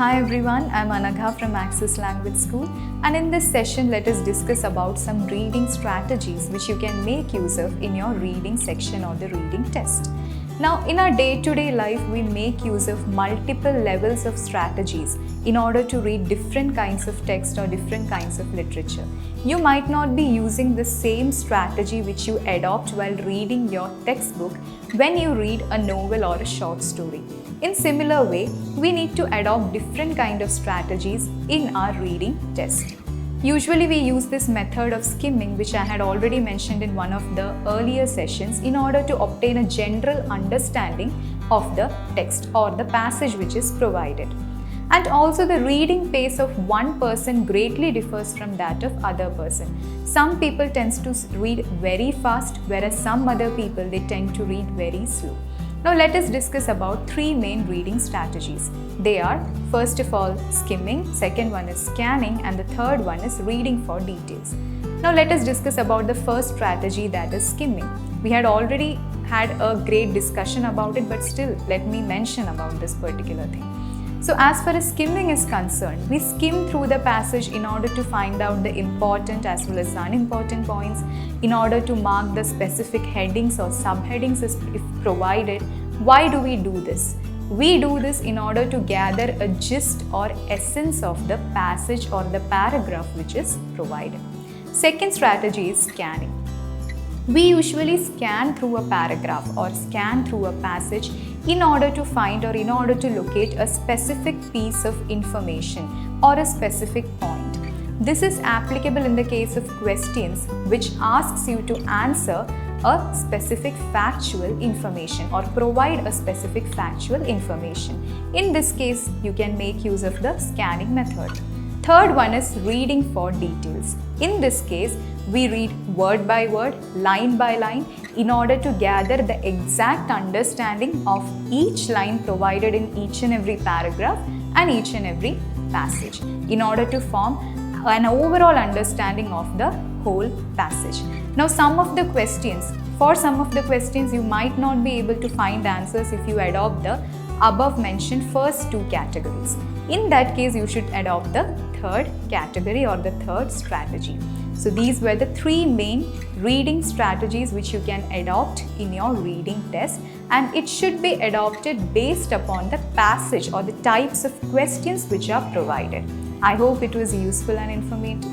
Hi everyone, I'm Anagha from Access Language School, and in this session let us discuss about some reading strategies which you can make use of in your reading section or the reading test. Now, in our day-to-day life, we make use of multiple levels of strategies in order to read different kinds of text or different kinds of literature. You might not be using the same strategy which you adopt while reading your textbook when you read a novel or a short story. In similar way, we need to adopt different kind of strategies in our reading test. Usually we use this method of skimming, which I had already mentioned in one of the earlier sessions, in order to obtain a general understanding of the text or the passage which is provided. And also the reading pace of one person greatly differs from that of other person. Some people tend to read very fast, whereas some other people they tend to read very slow. Now let us discuss about three main reading strategies. They are, first of all, skimming, second one is scanning, and the third one is reading for details. Now let us discuss about the first strategy, that is skimming. We had already had a great discussion about it, but still let me mention about this particular thing. So as far as skimming is concerned, we skim through the passage in order to find out the important as well as unimportant points, in order to mark the specific headings or subheadings if provided. Why do we do this? We do this in order to gather a gist or essence of the passage or the paragraph which is provided. Second strategy is scanning. We usually scan through a paragraph or scan through a passage in order to find or in order to locate a specific piece of information or a specific point. This is applicable in the case of questions which asks you to answer a specific factual information or provide a specific factual information. In this case, you can make use of the scanning method. Third one is reading for details. In this case, we read word by word, line by line, in order to gather the exact understanding of each line provided in each and every paragraph and each and every passage, in order to form an overall understanding of the whole passage. Now, for some of the questions, you might not be able to find answers if you adopt the above mentioned first two categories. In that case, you should adopt the third category or the third strategy. So these were the three main reading strategies which you can adopt in your reading test, and it should be adopted based upon the passage or the types of questions which are provided. I hope it was useful and informative.